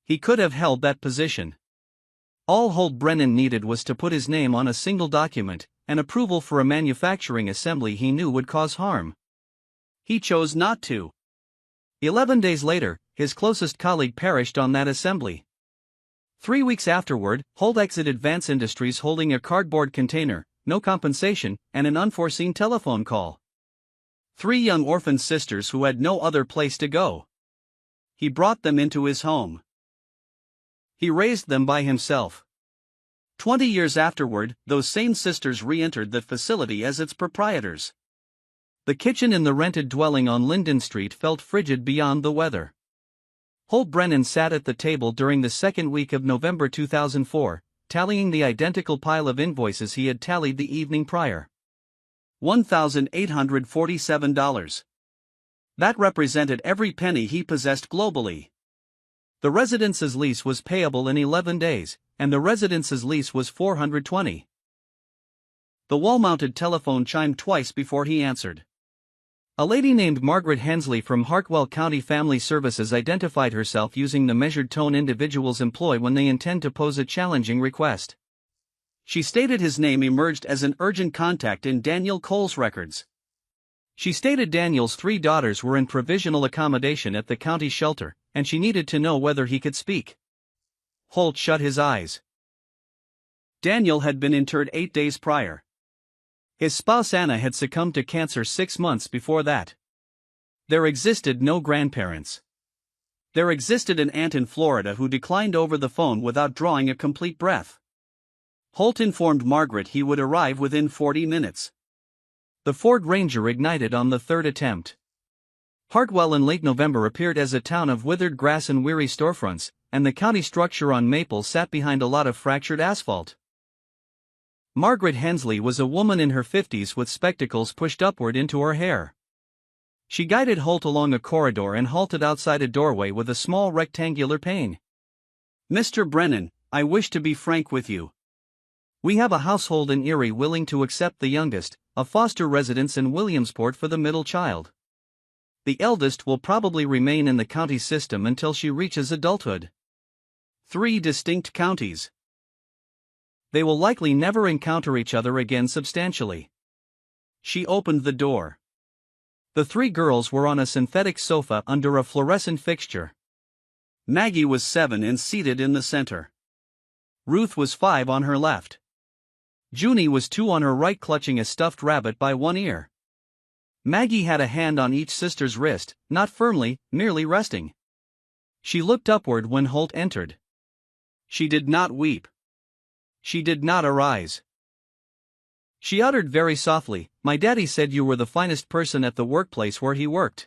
He could have held that position. All Holt Brennan needed was to put his name on a single document, an approval for a manufacturing assembly he knew would cause harm. He chose not to. 11 days later, his closest colleague perished on that assembly. 3 weeks afterward, Holt exited Vance Industries holding a cardboard container, no compensation, and an unforeseen telephone call. 3 young orphan sisters who had no other place to go. He brought them into his home. He raised them by himself. 20 years afterward, those same sisters re-entered the facility as its proprietors. The kitchen in the rented dwelling on Linden Street felt frigid beyond the weather. Holt Brennan sat at the table during the second week of November 2004, tallying the identical pile of invoices he had tallied the evening prior. $1,847. That represented every penny he possessed globally. The residence's lease was payable in 11 days, and the residence's lease was $420. The wall-mounted telephone chimed twice before he answered. A lady named Margaret Hensley from Hartwell County Family Services identified herself using the measured tone individuals employ when they intend to pose a challenging request. She stated his name emerged as an urgent contact in Daniel Cole's records. She stated Daniel's 3 daughters were in provisional accommodation at the county shelter, and she needed to know whether he could speak. Holt shut his eyes. Daniel had been interred 8 days prior. His spouse Anna had succumbed to cancer 6 months before that. There existed no grandparents. There existed an aunt in Florida who declined over the phone without drawing a complete breath. Holt informed Margaret he would arrive within 40 minutes. The Ford Ranger ignited on the 3rd attempt. Hartwell in late November appeared as a town of withered grass and weary storefronts, and the county structure on Maple sat behind a lot of fractured asphalt. Margaret Hensley was a woman in her 50s with spectacles pushed upward into her hair. She guided Holt along a corridor and halted outside a doorway with a small rectangular pane. "Mr. Brennan, I wish to be frank with you. We have a household in Erie willing to accept the youngest, a foster residence in Williamsport for the middle child. The eldest will probably remain in the county system until she reaches adulthood. 3 distinct counties. They will likely never encounter each other again substantially." She opened the door. The 3 girls were on a synthetic sofa under a fluorescent fixture. Maggie was 7 and seated in the center. Ruth was 5 on her left. Junie was 2 on her right, clutching a stuffed rabbit by one ear. Maggie had a hand on each sister's wrist, not firmly, merely resting. She looked upward when Holt entered. She did not weep. She did not arise. She uttered very softly, "My daddy said you were the finest person at the workplace where he worked."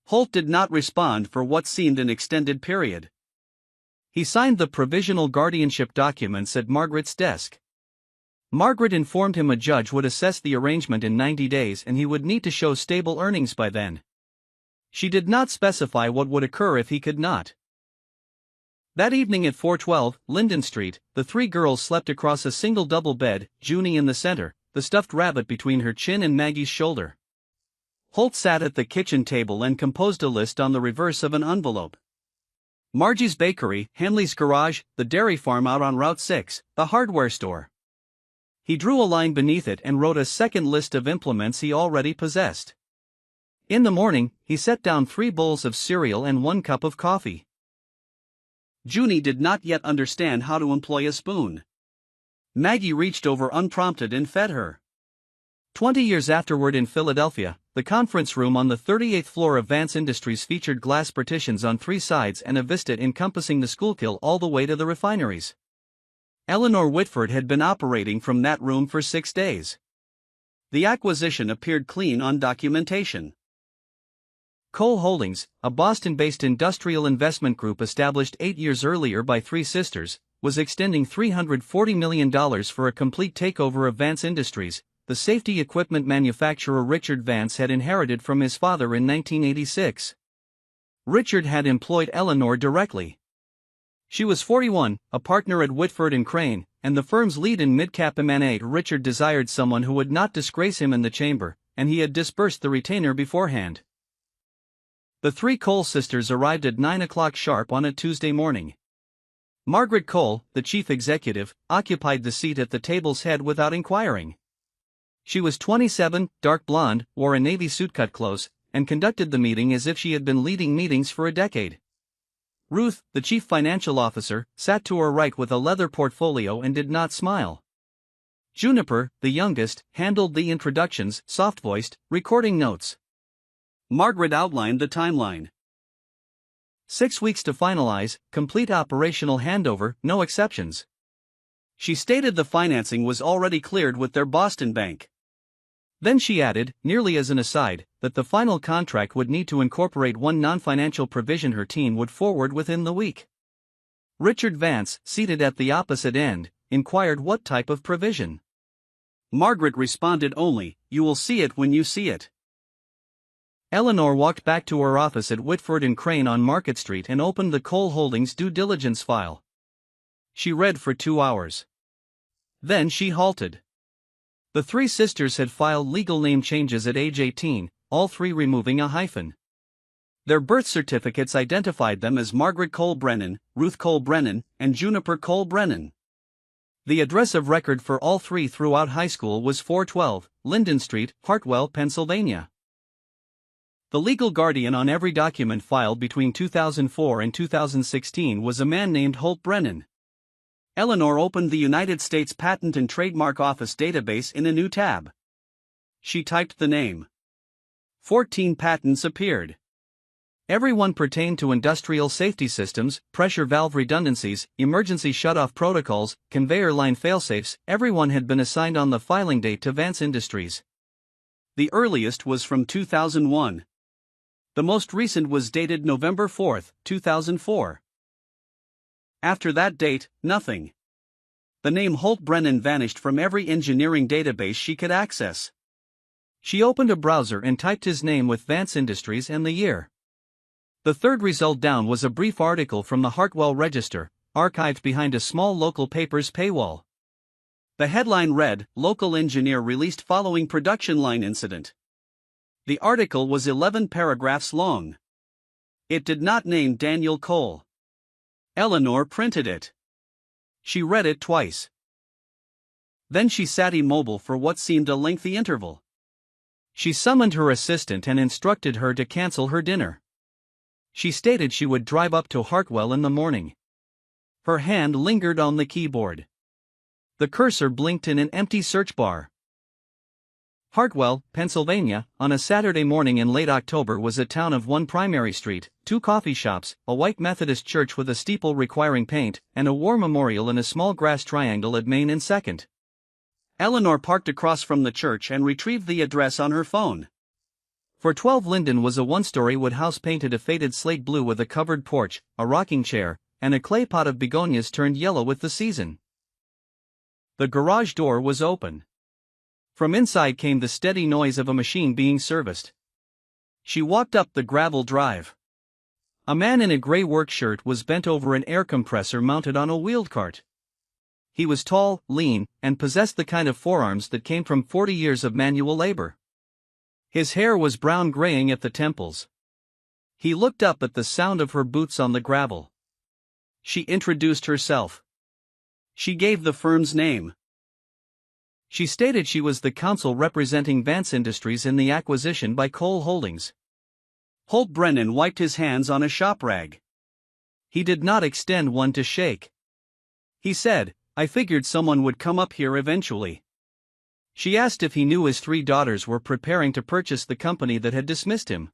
Holt did not respond for what seemed an extended period. He signed the provisional guardianship documents at Margaret's desk. Margaret informed him a judge would assess the arrangement in 90 days and he would need to show stable earnings by then. She did not specify what would occur if he could not. That evening at 412 Linden Street, the 3 girls slept across a single double bed, Junie in the center, the stuffed rabbit between her chin and Maggie's shoulder. Holt sat at the kitchen table and composed a list on the reverse of an envelope. Margie's Bakery, Henley's Garage, the dairy farm out on Route 6, the hardware store. He drew a line beneath it and wrote a second list of implements he already possessed. In the morning, he set down 3 bowls of cereal and 1 cup of coffee. Junie did not yet understand how to employ a spoon. Maggie reached over unprompted and fed her. 20 years afterward in Philadelphia, the conference room on the 38th floor of Vance Industries featured glass partitions on 3 sides and a vista encompassing the Schuylkill all the way to the refineries. Eleanor Whitford had been operating from that room for 6 days. The acquisition appeared clean on documentation. Cole Holdings, a Boston-based industrial investment group established 8 years earlier by 3 sisters, was extending $340 million for a complete takeover of Vance Industries, the safety equipment manufacturer Richard Vance had inherited from his father in 1986. Richard had employed Eleanor directly. She was 41, a partner at Whitford & Crane, and the firm's lead in mid-cap M&A. Richard desired someone who would not disgrace him in the chamber, and he had disbursed the retainer beforehand. The three Cole sisters arrived at 9 o'clock sharp on a Tuesday morning. Margaret Cole, the chief executive, occupied the seat at the table's head without inquiring. She was 27, dark blonde, wore a navy suit cut close, and conducted the meeting as if she had been leading meetings for a decade. Ruth, the chief financial officer, sat to her right with a leather portfolio and did not smile. Juniper, the youngest, handled the introductions, soft-voiced, recording notes. Margaret outlined the timeline. 6 weeks to finalize, complete operational handover, no exceptions. She stated the financing was already cleared with their Boston bank. Then she added, nearly as an aside, that the final contract would need to incorporate one non-financial provision her team would forward within the week. Richard Vance, seated at the opposite end, inquired what type of provision. Margaret responded only, "You will see it when you see it." Eleanor walked back to her office at Whitford and Crane on Market Street and opened the Cole Holdings due diligence file. She read for 2 hours. Then she halted. The three sisters had filed legal name changes at age 18, all three removing a hyphen. Their birth certificates identified them as Margaret Cole Brennan, Ruth Cole Brennan, and Juniper Cole Brennan. The address of record for all three throughout high school was 412 Linden Street, Hartwell, Pennsylvania. The legal guardian on every document filed between 2004 and 2016 was a man named Holt Brennan. Eleanor opened the United States Patent and Trademark Office database in a new tab. She typed the name. 14 patents appeared. Every one pertained to industrial safety systems, pressure valve redundancies, emergency shutoff protocols, conveyor line failsafes. Every one had been assigned on the filing date to Vance Industries. The earliest was from 2001. The most recent was dated November 4, 2004. After that date, nothing. The name Holt Brennan vanished from every engineering database she could access. She opened a browser and typed his name with Vance Industries and the year. The third result down was a brief article from the Hartwell Register, archived behind a small local paper's paywall. The headline read, "Local engineer released following production line incident." The article was 11 paragraphs long. It did not name Daniel Cole. Eleanor printed it. She read it twice. Then she sat immobile for what seemed a lengthy interval. She summoned her assistant and instructed her to cancel her dinner. She stated she would drive up to Hartwell in the morning. Her hand lingered on the keyboard. The cursor blinked in an empty search bar. Hartwell, Pennsylvania, on a Saturday morning in late October was a town of one primary street, 2 coffee shops, a white Methodist church with a steeple requiring paint, and a war memorial in a small grass triangle at Main and 2nd. Eleanor parked across from the church and retrieved the address on her phone. 412 Linden was a one-story wood house painted a faded slate blue with a covered porch, a rocking chair, and a clay pot of begonias turned yellow with the season. The garage door was open. From inside came the steady noise of a machine being serviced. She walked up the gravel drive. A man in a gray work shirt was bent over an air compressor mounted on a wheeled cart. He was tall, lean, and possessed the kind of forearms that came from 40 years of manual labor. His hair was brown-graying at the temples. He looked up at the sound of her boots on the gravel. She introduced herself. She gave the firm's name. She stated she was the counsel representing Vance Industries in the acquisition by Cole Holdings. Holt Brennan wiped his hands on a shop rag. He did not extend one to shake. He said, "I figured someone would come up here eventually." She asked if he knew his 3 daughters were preparing to purchase the company that had dismissed him.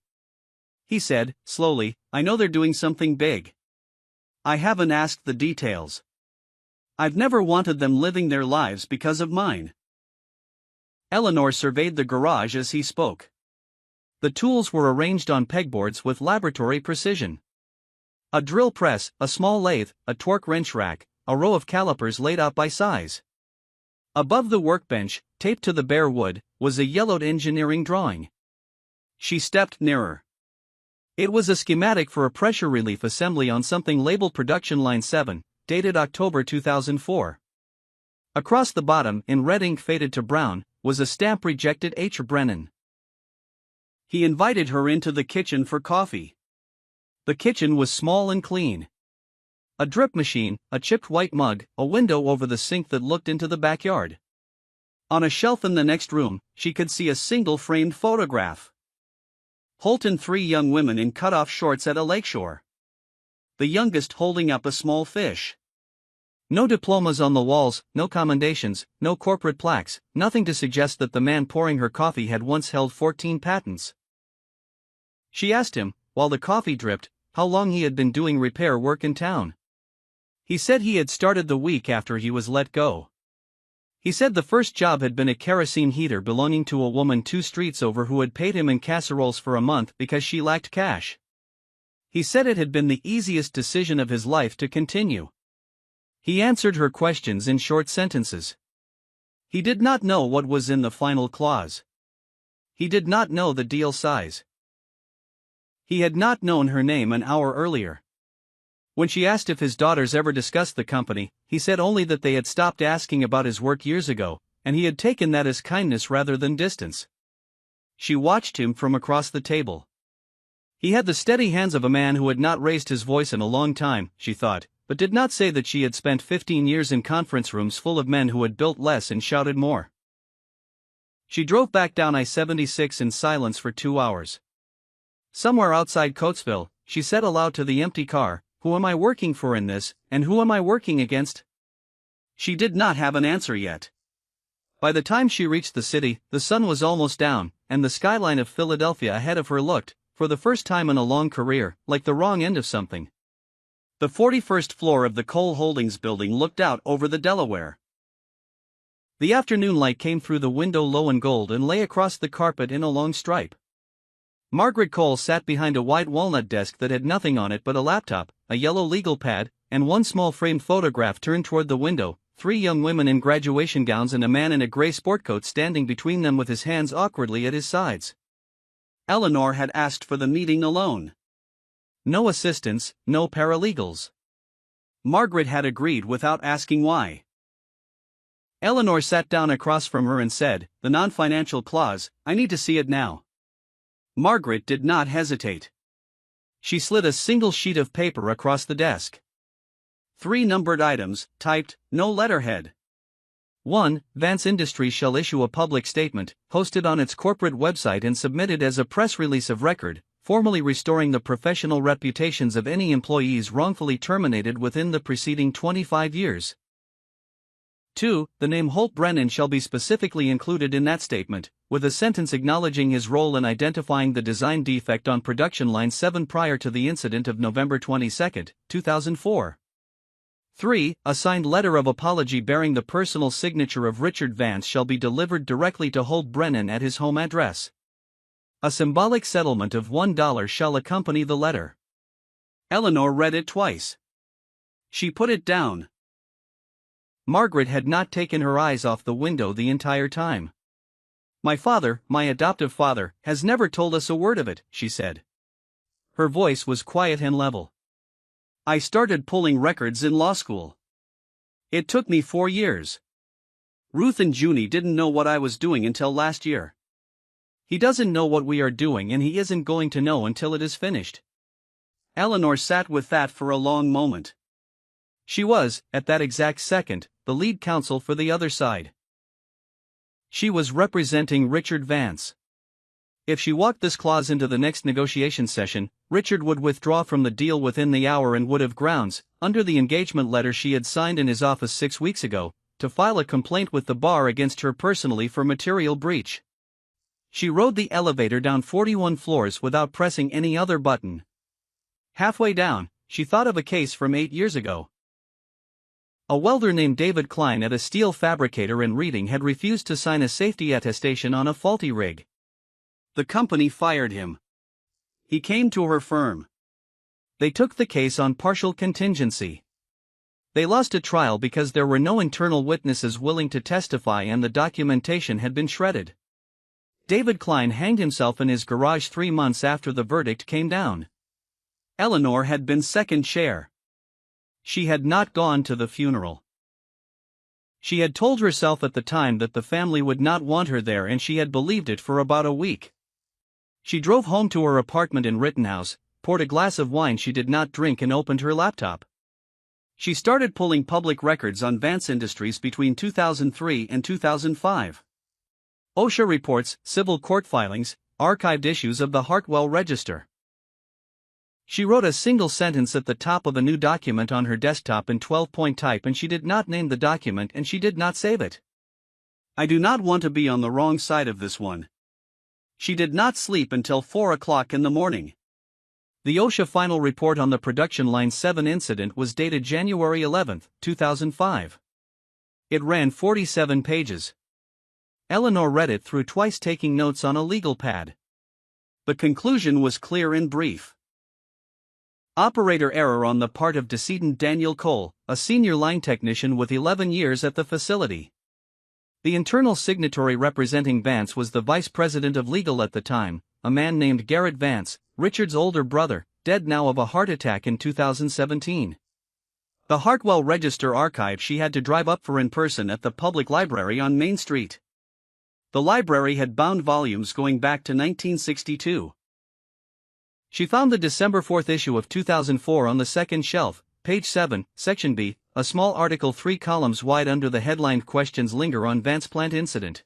He said, slowly, "I know they're doing something big. I haven't asked the details. I've never wanted them living their lives because of mine." Eleanor surveyed the garage as he spoke. The tools were arranged on pegboards with laboratory precision. A drill press, a small lathe, a torque wrench rack, a row of calipers laid out by size. Above the workbench, taped to the bare wood, was a yellowed engineering drawing. She stepped nearer. It was a schematic for a pressure relief assembly on something labeled Production Line 7, dated October 2004. Across the bottom, in red ink faded to brown, was a stamp rejected H. Brennan. He invited her into the kitchen for coffee. The kitchen was small and clean. A drip machine, a chipped white mug, a window over the sink that looked into the backyard. On a shelf in the next room, she could see a single framed photograph. Holt and three young women in cut-off shorts at a lakeshore. The youngest holding up a small fish. No diplomas on the walls, no commendations, no corporate plaques, nothing to suggest that the man pouring her coffee had once held 14 patents. She asked him, while the coffee dripped, how long he had been doing repair work in town. He said he had started the week after he was let go. He said the first job had been a kerosene heater belonging to a woman 2 streets over who had paid him in casseroles for a month because she lacked cash. He said it had been the easiest decision of his life to continue. He answered her questions in short sentences. He did not know what was in the final clause. He did not know the deal size. He had not known her name an hour earlier. When she asked if his daughters ever discussed the company, he said only that they had stopped asking about his work years ago, and he had taken that as kindness rather than distance. She watched him from across the table. He had the steady hands of a man who had not raised his voice in a long time, she thought, but did not say that she had spent 15 years in conference rooms full of men who had built less and shouted more. She drove back down I-76 in silence for 2 hours. Somewhere outside Coatesville, she said aloud to the empty car, "Who am I working for in this, and who am I working against?" She did not have an answer yet. By the time she reached the city, the sun was almost down, and the skyline of Philadelphia ahead of her looked, for the first time in a long career, like the wrong end of something. The 41st floor of the Cole Holdings building looked out over the Delaware. The afternoon light came through the window low and gold and lay across the carpet in a long stripe. Margaret Cole sat behind a white walnut desk that had nothing on it but a laptop, a yellow legal pad, and one small framed photograph turned toward the window, 3 young women in graduation gowns and a man in a gray sport coat standing between them with his hands awkwardly at his sides. Eleanor had asked for the meeting alone. No assistants, no paralegals. Margaret had agreed without asking why. Eleanor sat down across from her and said, "The non-financial clause, I need to see it now." Margaret did not hesitate. She slid a single sheet of paper across the desk. 3 numbered items, typed, no letterhead. 1. Vance Industries shall issue a public statement, posted on its corporate website and submitted as a press release of record, formally restoring the professional reputations of any employees wrongfully terminated within the preceding 25 years. 2. The name Holt Brennan shall be specifically included in that statement, with a sentence acknowledging his role in identifying the design defect on production line 7 prior to the incident of November 22, 2004. 3. A signed letter of apology bearing the personal signature of Richard Vance shall be delivered directly to Holt Brennan at his home address. A symbolic settlement of $1 shall accompany the letter. Eleanor read it twice. She put it down. Margaret had not taken her eyes off the window the entire time. "My father, my adoptive father, has never told us a word of it," she said. Her voice was quiet and level. "I started pulling records in law school. It took me 4 years. Ruth and Junie didn't know what I was doing until last year. He doesn't know what we are doing and he isn't going to know until it is finished." Eleanor sat with that for a long moment. She was, at that exact second, the lead counsel for the other side. She was representing Richard Vance. If she walked this clause into the next negotiation session, Richard would withdraw from the deal within the hour and would have grounds, under the engagement letter she had signed in his office 6 weeks ago, to file a complaint with the bar against her personally for material breach. She rode the elevator down 41 floors without pressing any other button. Halfway down, she thought of a case from 8 years ago. A welder named David Klein at a steel fabricator in Reading had refused to sign a safety attestation on a faulty rig. The company fired him. He came to her firm. They took the case on partial contingency. They lost a trial because there were no internal witnesses willing to testify and the documentation had been shredded. David Klein hanged himself in his garage 3 months after the verdict came down. Eleanor had been second chair. She had not gone to the funeral. She had told herself at the time that the family would not want her there and she had believed it for about a week. She drove home to her apartment in Rittenhouse, poured a glass of wine she did not drink and opened her laptop. She started pulling public records on Vance Industries between 2003 and 2005. OSHA reports, civil court filings, archived issues of the Hartwell Register. She wrote a single sentence at the top of a new document on her desktop in 12-point type, and she did not name the document and she did not save it. I do not want to be on the wrong side of this one. She did not sleep until 4 o'clock in the morning. The OSHA final report on the Production Line 7 incident was dated January 11, 2005. It ran 47 pages. Eleanor read it through twice, taking notes on a legal pad. The conclusion was clear and brief. Operator error on the part of decedent Daniel Cole, a senior line technician with 11 years at the facility. The internal signatory representing Vance was the vice president of legal at the time, a man named Garrett Vance, Richard's older brother, dead now of a heart attack in 2017. The Hartwell Register archive she had to drive up for in person at the public library on Main Street. The library had bound volumes going back to 1962. She found the December 4 issue of 2004 on the second shelf, page 7, section B, a small article 3 columns wide under the headline "Questions Linger on Vance Plant Incident."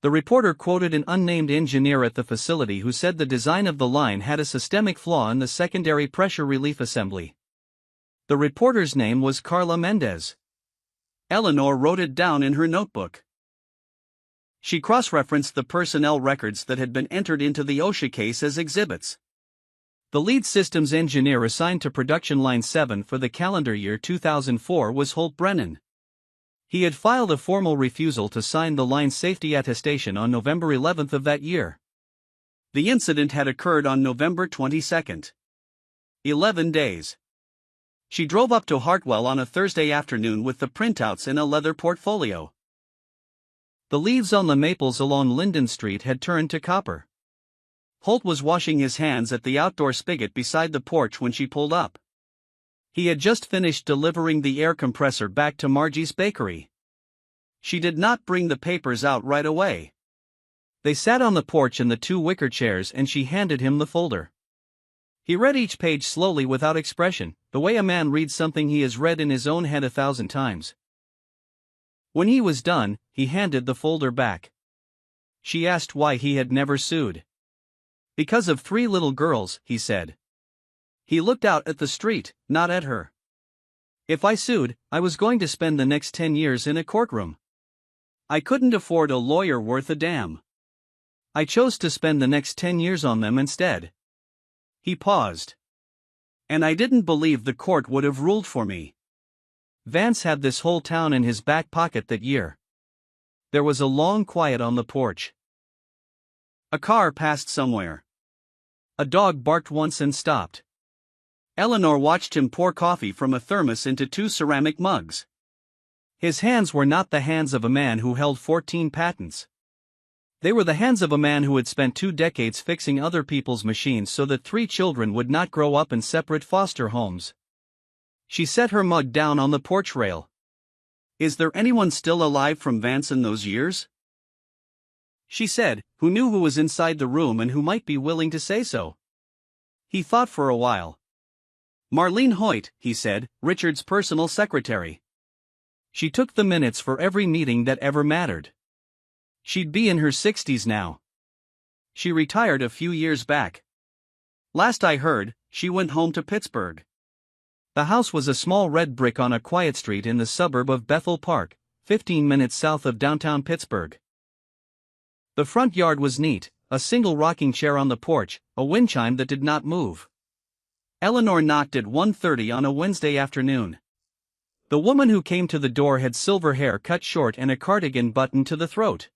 The reporter quoted an unnamed engineer at the facility who said the design of the line had a systemic flaw in the secondary pressure relief assembly. The reporter's name was Carla Mendez. Eleanor wrote it down in her notebook. She cross-referenced the personnel records that had been entered into the OSHA case as exhibits. The lead systems engineer assigned to Production Line 7 for the calendar year 2004 was Holt Brennan. He had filed a formal refusal to sign the line's safety attestation on November 11 of that year. The incident had occurred on November 22. 11 days. She drove up to Hartwell on a Thursday afternoon with the printouts in a leather portfolio. The leaves on the maples along Linden Street had turned to copper. Holt was washing his hands at the outdoor spigot beside the porch when she pulled up. He had just finished delivering the air compressor back to Margie's bakery. She did not bring the papers out right away. They sat on the porch in the 2 wicker chairs and she handed him the folder. He read each page slowly without expression, the way a man reads something he has read in his own head 1,000 times. When he was done, he handed the folder back. She asked why he had never sued. Because of 3 little girls, he said. He looked out at the street, not at her. If I sued, I was going to spend the next 10 years in a courtroom. I couldn't afford a lawyer worth a damn. I chose to spend the next 10 years on them instead. He paused. And I didn't believe the court would have ruled for me. Vance had this whole town in his back pocket that year. There was a long quiet on the porch. A car passed somewhere. A dog barked once and stopped. Eleanor watched him pour coffee from a thermos into 2 ceramic mugs. His hands were not the hands of a man who held 14 patents. They were the hands of a man who had spent 2 decades fixing other people's machines so that 3 children would not grow up in separate foster homes. She set her mug down on the porch rail. Is there anyone still alive from Vance in those years? She said, who knew who was inside the room and who might be willing to say so. He thought for a while. Marlene Hoyt, he said, Richard's personal secretary. She took the minutes for every meeting that ever mattered. She'd be in her 60s now. She retired a few years back. Last I heard, she went home to Pittsburgh. The house was a small red brick on a quiet street in the suburb of Bethel Park, 15 minutes south of downtown Pittsburgh. The front yard was neat, a single rocking chair on the porch, a wind chime that did not move. Eleanor knocked at 1:30 on a Wednesday afternoon. The woman who came to the door had silver hair cut short and a cardigan buttoned to the throat.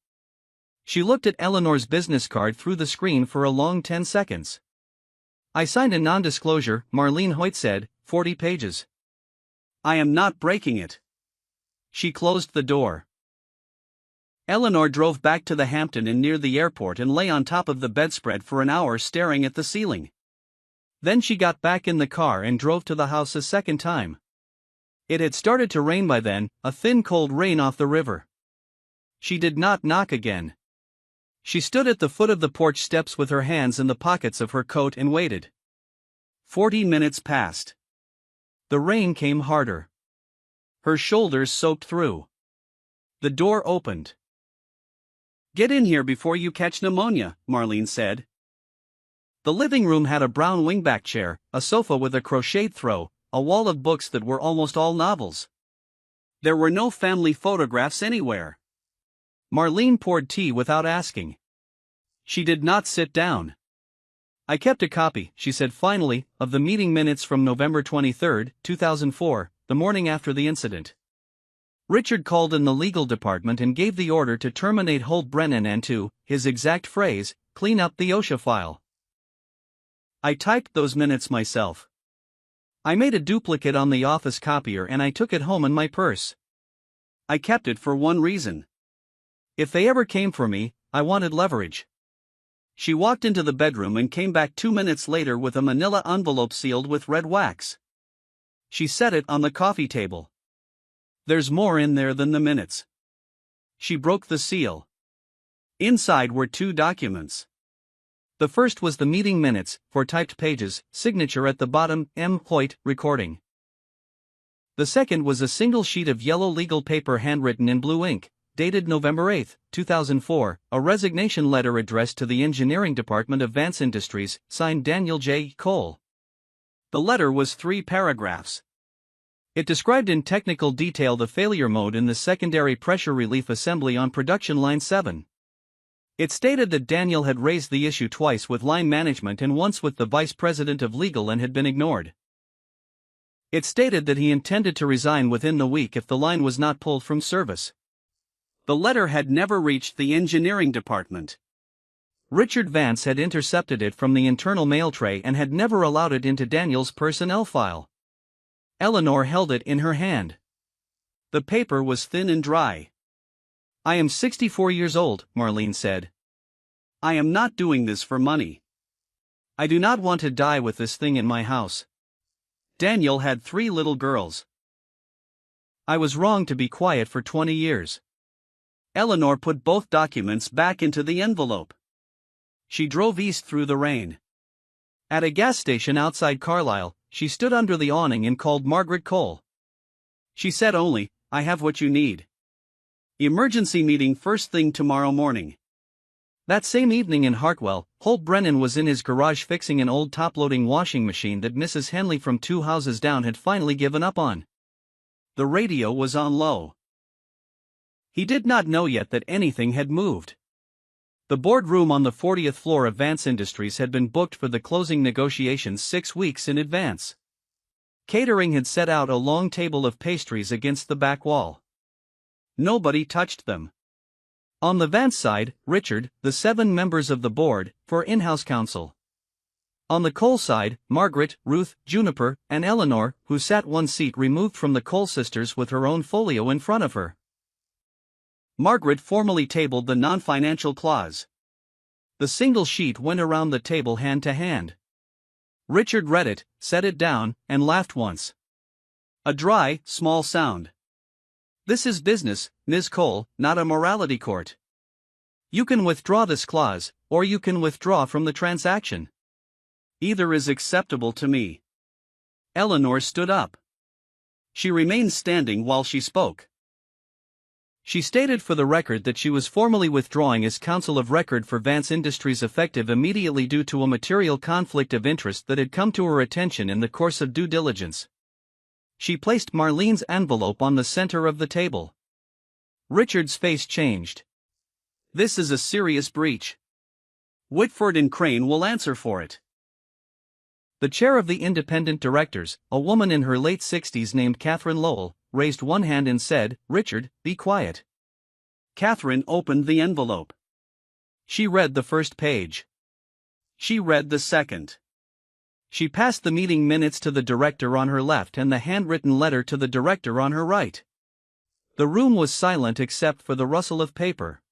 She looked at Eleanor's business card through the screen for a long 10 seconds. I signed a non-disclosure, Marlene Hoyt said, 40 pages. I am not breaking it. She closed the door. Eleanor drove back to the Hampton Inn near the airport and lay on top of the bedspread for an hour staring at the ceiling. Then she got back in the car and drove to the house a second time. It had started to rain by then, a thin cold rain off the river. She did not knock again. She stood at the foot of the porch steps with her hands in the pockets of her coat and waited. 40 minutes passed. The rain came harder. Her shoulders soaked through. The door opened. "Get in here before you catch pneumonia," Marlene said. The living room had a brown wingback chair, a sofa with a crocheted throw, a wall of books that were almost all novels. There were no family photographs anywhere. Marlene poured tea without asking. She did not sit down. "I kept a copy," she said finally, "of the meeting minutes from November 23, 2004, the morning after the incident. Richard called in the legal department and gave the order to terminate Holt Brennan and to, his exact phrase, clean up the OSHA file. I typed those minutes myself. I made a duplicate on the office copier and I took it home in my purse. I kept it for one reason. If they ever came for me, I wanted leverage." She walked into the bedroom and came back 2 minutes later with a manila envelope sealed with red wax. She set it on the coffee table. "There's more in there than the minutes." She broke the seal. Inside were 2 documents. The first was the meeting minutes, 4 typed pages, signature at the bottom, M. Hoyt, recording. The second was a single sheet of yellow legal paper handwritten in blue ink, dated November 8, 2004, a resignation letter addressed to the engineering department of Vance Industries, signed Daniel J. Cole. The letter was 3 paragraphs. It described in technical detail the failure mode in the secondary pressure relief assembly on production line 7. It stated that Daniel had raised the issue twice with line management and once with the vice president of legal and had been ignored. It stated that he intended to resign within the week if the line was not pulled from service. The letter had never reached the engineering department. Richard Vance had intercepted it from the internal mail tray and had never allowed it into Daniel's personnel file. Eleanor held it in her hand. The paper was thin and dry. "I am 64 years old," Marlene said. "I am not doing this for money. I do not want to die with this thing in my house. Daniel had 3 little girls. I was wrong to be quiet for 20 years. Eleanor put both documents back into the envelope. She drove east through the rain. At a gas station outside Carlisle, she stood under the awning and called Margaret Cole. She said only, "I have what you need. Emergency meeting first thing tomorrow morning." That same evening in Hartwell, Holt Brennan was in his garage fixing an old top-loading washing machine that Mrs. Henley from 2 houses down had finally given up on. The radio was on low. He did not know yet that anything had moved. The boardroom on the 40th floor of Vance Industries had been booked for the closing negotiations 6 weeks in advance. Catering had set out a long table of pastries against the back wall. Nobody touched them. On the Vance side, Richard, the 7 members of the board, for in-house counsel. On the Cole side, Margaret, Ruth, Juniper, and Eleanor, who sat 1 seat removed from the Cole sisters with her own folio in front of her. Margaret formally tabled the non-financial clause. The single sheet went around the table hand to hand. Richard read it, set it down, and laughed once. A dry, small sound. "This is business, Ms. Cole, not a morality court. You can withdraw this clause, or you can withdraw from the transaction. Either is acceptable to me." Eleanor stood up. She remained standing while she spoke. She stated for the record that she was formally withdrawing as counsel of record for Vance Industries effective immediately due to a material conflict of interest that had come to her attention in the course of due diligence. She placed Marlene's envelope on the center of the table. Richard's face changed. "This is a serious breach. Whitford and Crane will answer for it." The chair of the independent directors, a woman in her late 60s named Catherine Lowell, raised one hand and said, "Richard, be quiet." Catherine opened the envelope. She read the first page. She read the second. She passed the meeting minutes to the director on her left and the handwritten letter to the director on her right. The room was silent except for the rustle of paper.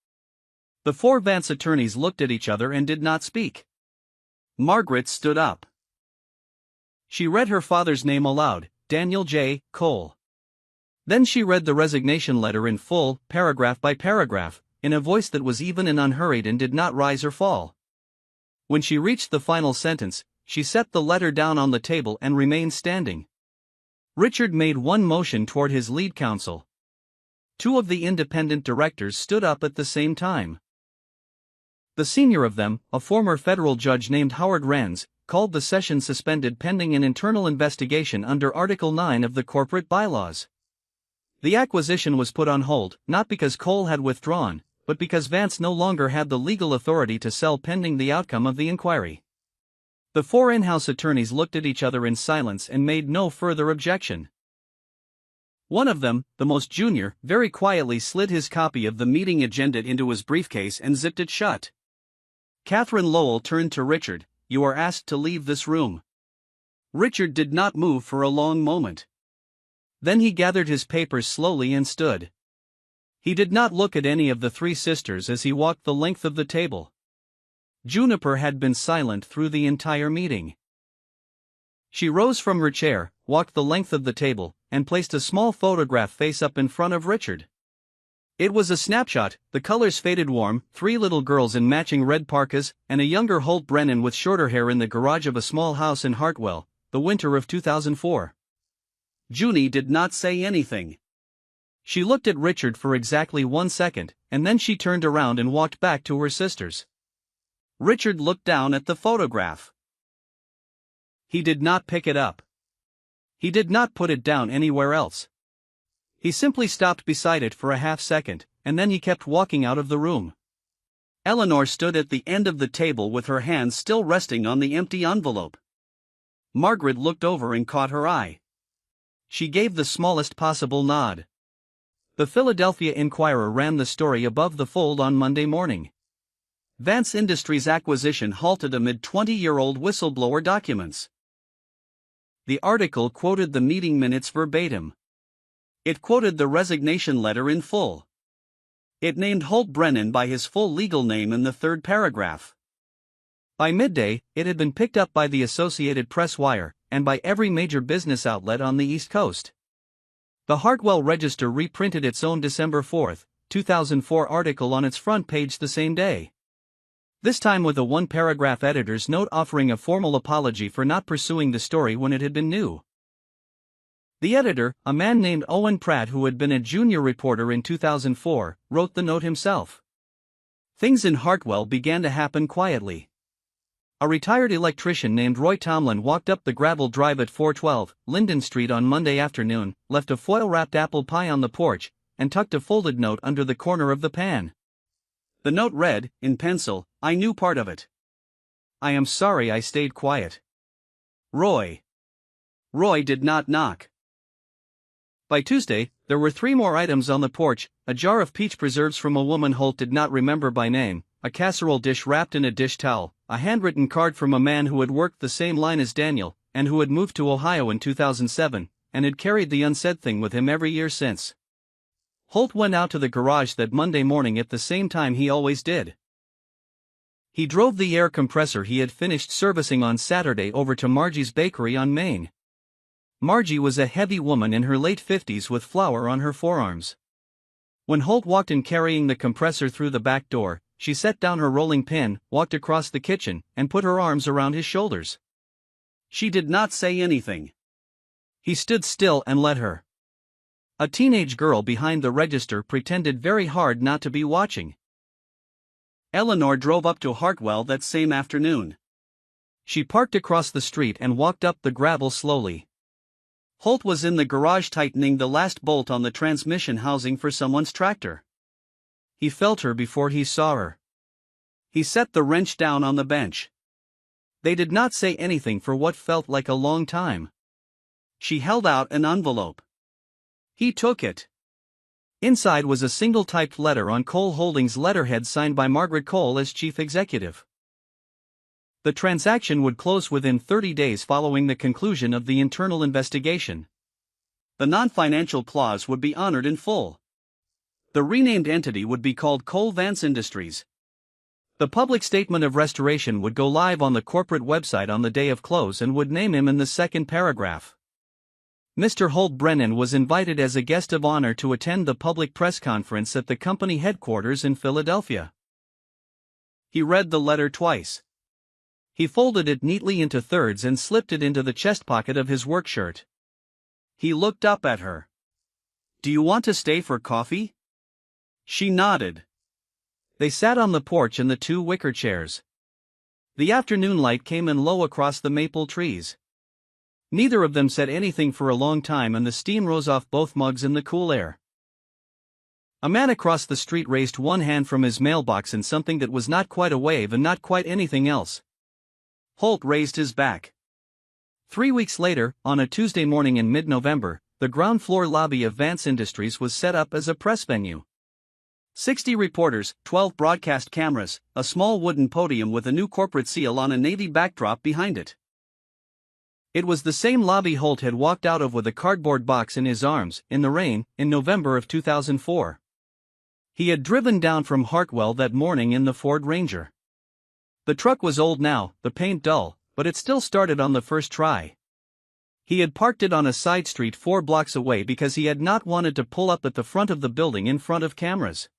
The 4 Vance attorneys looked at each other and did not speak. Margaret stood up. She read her father's name aloud, Daniel J. Cole. Then she read the resignation letter in full, paragraph by paragraph, in a voice that was even and unhurried and did not rise or fall. When she reached the final sentence, she set the letter down on the table and remained standing. Richard made one motion toward his lead counsel. Two of the independent directors stood up at the same time. The senior of them, a former federal judge named Howard Renz, called the session suspended pending an internal investigation under Article 9 of the corporate bylaws. The acquisition was put on hold, not because Cole had withdrawn, but because Vance no longer had the legal authority to sell pending the outcome of the inquiry. The four in-house attorneys looked at each other in silence and made no further objection. One of them, the most junior, very quietly slid his copy of the meeting agenda into his briefcase and zipped it shut. Catherine Lowell turned to Richard. "You are asked to leave this room." Richard did not move for a long moment. Then he gathered his papers slowly and stood. He did not look at any of the three sisters as he walked the length of the table. Juniper had been silent through the entire meeting. She rose from her chair, walked the length of the table, and placed a small photograph face up in front of Richard. It was a snapshot, the colors faded warm, three little girls in matching red parkas, and a younger Holt Brennan with shorter hair in the garage of a small house in Hartwell, the winter of 2004. Junie did not say anything. She looked at Richard for exactly 1 second, and then she turned around and walked back to her sisters. Richard looked down at the photograph. He did not pick it up. He did not put it down anywhere else. He simply stopped beside it for a half second, and then he kept walking out of the room. Eleanor stood at the end of the table with her hands still resting on the empty envelope. Margaret looked over and caught her eye. She gave the smallest possible nod. The Philadelphia Inquirer ran the story above the fold on Monday morning. Vance Industries acquisition halted amid 20-year-old whistleblower documents. The article quoted the meeting minutes verbatim. It quoted the resignation letter in full. It named Holt Brennan by his full legal name in the third paragraph. By midday, it had been picked up by the Associated Press wire, and by every major business outlet on the East Coast. The Hartwell Register reprinted its own December 4, 2004 article on its front page the same day. This time with a one-paragraph editor's note offering a formal apology for not pursuing the story when it had been new. The editor, a man named Owen Pratt who had been a junior reporter in 2004, wrote the note himself. Things in Hartwell began to happen quietly. A retired electrician named Roy Tomlin walked up the gravel drive at 412 Linden Street on Monday afternoon, left a foil-wrapped apple pie on the porch, and tucked a folded note under the corner of the pan. The note read, in pencil, "I knew part of it. I am sorry I stayed quiet. Roy." Roy did not knock. By Tuesday, there were 3 more items on the porch: a jar of peach preserves from a woman Holt did not remember by name, a casserole dish wrapped in a dish towel, a handwritten card from a man who had worked the same line as Daniel, and who had moved to Ohio in 2007, and had carried the unsaid thing with him every year since. Holt went out to the garage that Monday morning at the same time he always did. He drove the air compressor he had finished servicing on Saturday over to Margie's bakery on Main. Margie was a heavy woman in her late 50s with flour on her forearms. When Holt walked in carrying the compressor through the back door, she set down her rolling pin, walked across the kitchen, and put her arms around his shoulders. She did not say anything. He stood still and let her. A teenage girl behind the register pretended very hard not to be watching. Eleanor drove up to Hartwell that same afternoon. She parked across the street and walked up the gravel slowly. Holt was in the garage tightening the last bolt on the transmission housing for someone's tractor. He felt her before he saw her. He set the wrench down on the bench. They did not say anything for what felt like a long time. She held out an envelope. He took it. Inside was a single-typed letter on Cole Holdings letterhead signed by Margaret Cole as chief executive. The transaction would close within 30 days following the conclusion of the internal investigation. The non-financial clause would be honored in full. The renamed entity would be called Cole Vance Industries. The public statement of restoration would go live on the corporate website on the day of close and would name him in the second paragraph. Mr. Holt Brennan was invited as a guest of honor to attend the public press conference at the company headquarters in Philadelphia. He read the letter twice. He folded it neatly into thirds and slipped it into the chest pocket of his work shirt. He looked up at her. "Do you want to stay for coffee?" She nodded. They sat on the porch in the two wicker chairs. The afternoon light came in low across the maple trees. Neither of them said anything for a long time, and the steam rose off both mugs in the cool air. A man across the street raised one hand from his mailbox in something that was not quite a wave and not quite anything else. Holt raised his back. 3 weeks later, on a Tuesday morning in mid-November, the ground floor lobby of Vance Industries was set up as a press venue. 60 reporters, 12 broadcast cameras, a small wooden podium with a new corporate seal on a navy backdrop behind it. It was the same lobby Holt had walked out of with a cardboard box in his arms, in the rain, in November of 2004. He had driven down from Hartwell that morning in the Ford Ranger. The truck was old now, the paint dull, but it still started on the first try. He had parked it on a side street 4 blocks away because he had not wanted to pull up at the front of the building in front of cameras.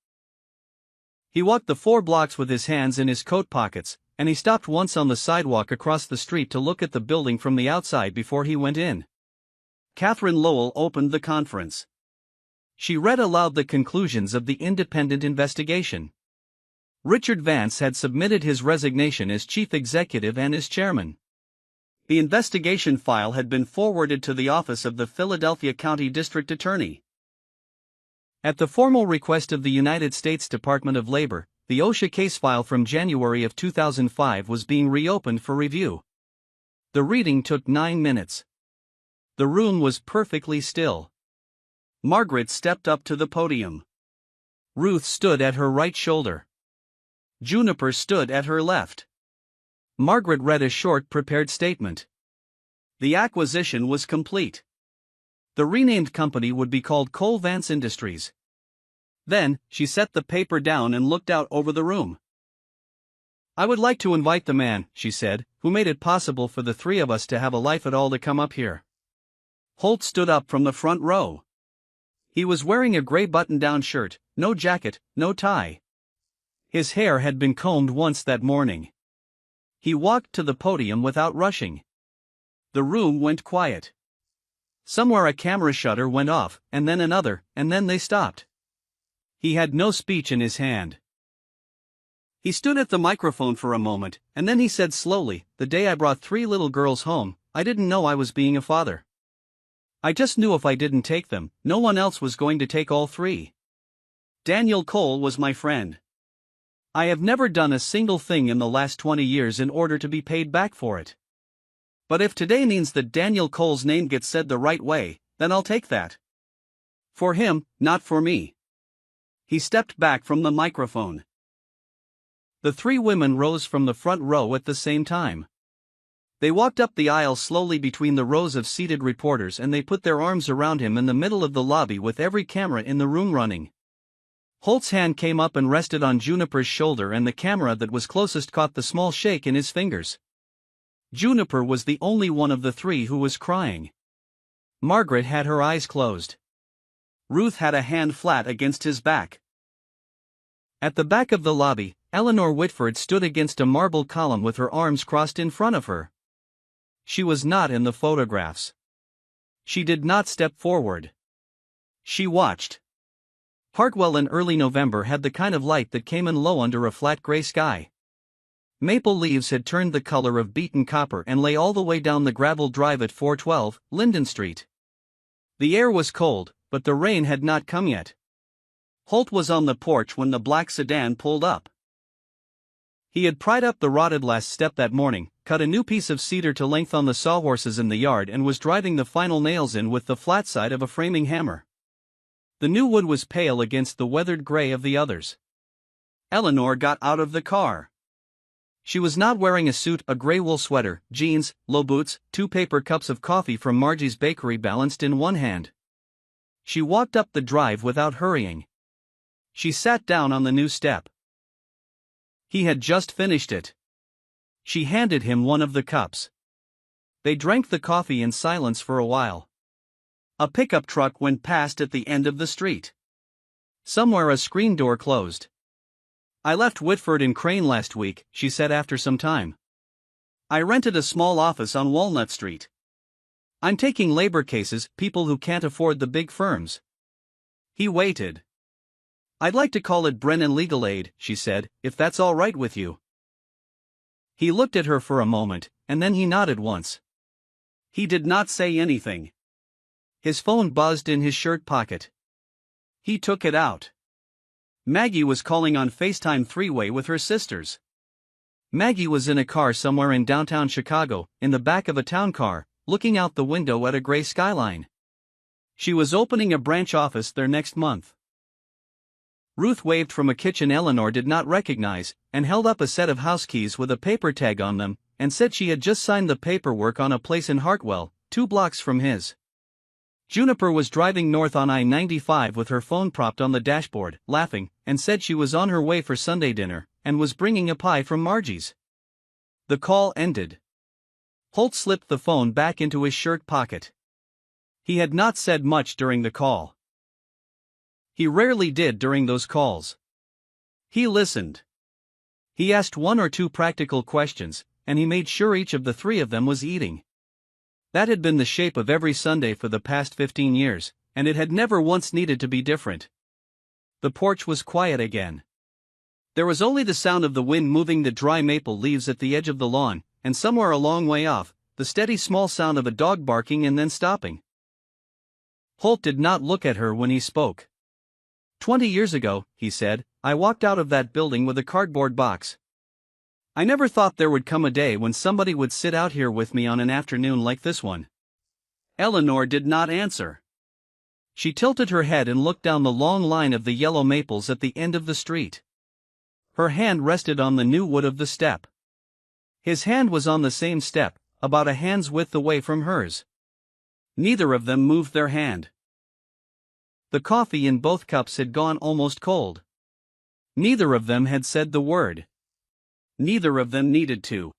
He walked the 4 blocks with his hands in his coat pockets, and he stopped once on the sidewalk across the street to look at the building from the outside before he went in. Catherine Lowell opened the conference. She read aloud the conclusions of the independent investigation. Richard Vance had submitted his resignation as chief executive and as chairman. The investigation file had been forwarded to the office of the Philadelphia County District Attorney. At the formal request of the United States Department of Labor, the OSHA case file from January of 2005 was being reopened for review. The reading took 9 minutes. The room was perfectly still. Margaret stepped up to the podium. Ruth stood at her right shoulder. Juniper stood at her left. Margaret read a short prepared statement. The acquisition was complete. The renamed company would be called Cole Vance Industries. Then, she set the paper down and looked out over the room. "I would like to invite the man," she said, "who made it possible for the 3 of us to have a life at all to come up here." Holt stood up from the front row. He was wearing a gray button-down shirt, no jacket, no tie. His hair had been combed once that morning. He walked to the podium without rushing. The room went quiet. Somewhere a camera shutter went off, and then another, and then they stopped. He had no speech in his hand. He stood at the microphone for a moment, and then he said slowly, "The day I brought 3 little girls home, I didn't know I was being a father. I just knew if I didn't take them, no one else was going to take all 3. Daniel Cole was my friend. I have never done a single thing in the last 20 years in order to be paid back for it. But if today means that Daniel Cole's name gets said the right way, then I'll take that. For him, not for me." He stepped back from the microphone. The 3 women rose from the front row at the same time. They walked up the aisle slowly between the rows of seated reporters, and they put their arms around him in the middle of the lobby with every camera in the room running. Holt's hand came up and rested on Juniper's shoulder, and the camera that was closest caught the small shake in his fingers. Juniper was the only one of the 3 who was crying. Margaret had her eyes closed. Ruth had a hand flat against his back. At the back of the lobby, Eleanor Whitford stood against a marble column with her arms crossed in front of her. She was not in the photographs. She did not step forward. She watched. Hartwell in early November had the kind of light that came in low under a flat gray sky. Maple leaves had turned the color of beaten copper and lay all the way down the gravel drive at 412 Linden Street. The air was cold, but the rain had not come yet. Holt was on the porch when the black sedan pulled up. He had pried up the rotted last step that morning, cut a new piece of cedar to length on the sawhorses in the yard, and was driving the final nails in with the flat side of a framing hammer. The new wood was pale against the weathered gray of the others. Eleanor got out of the car. She was not wearing a suit, a gray wool sweater, jeans, low boots, 2 paper cups of coffee from Margie's bakery balanced in one hand. She walked up the drive without hurrying. She sat down on the new step. He had just finished it. She handed him one of the cups. They drank the coffee in silence for a while. A pickup truck went past at the end of the street. Somewhere a screen door closed. "I left Whitford in Crane last week," she said after some time. I rented a small office on Walnut Street. I'm taking labor cases, people who can't afford the big firms. He waited. I'd like to call it Brennan Legal Aid, she said, if that's all right with you. He looked at her for a moment, and then he nodded once. He did not say anything. His phone buzzed in his shirt pocket. He took it out. Maggie was calling on FaceTime three-way with her sisters. Maggie was in a car somewhere in downtown Chicago, in the back of a town car, looking out the window at a gray skyline. She was opening a branch office there next month. Ruth waved from a kitchen Eleanor did not recognize, and held up a set of house keys with a paper tag on them, and said she had just signed the paperwork on a place in Hartwell, 2 blocks from his. Juniper was driving north on I-95 with her phone propped on the dashboard, laughing, and said she was on her way for Sunday dinner, and was bringing a pie from Margie's. The call ended. Holt slipped the phone back into his shirt pocket. He had not said much during the call. He rarely did during those calls. He listened. He asked 1 or 2 practical questions, and he made sure each of the 3 of them was eating. That had been the shape of every Sunday for the past 15 years, and it had never once needed to be different. The porch was quiet again. There was only the sound of the wind moving the dry maple leaves at the edge of the lawn, and somewhere a long way off, the steady small sound of a dog barking and then stopping. Holt did not look at her when he spoke. 20 years ago, he said, I walked out of that building with a cardboard box. I never thought there would come a day when somebody would sit out here with me on an afternoon like this one. Eleanor did not answer. She tilted her head and looked down the long line of the yellow maples at the end of the street. Her hand rested on the new wood of the step. His hand was on the same step, about a hand's width away from hers. Neither of them moved their hand. The coffee in both cups had gone almost cold. Neither of them had said the word. Neither of them needed to.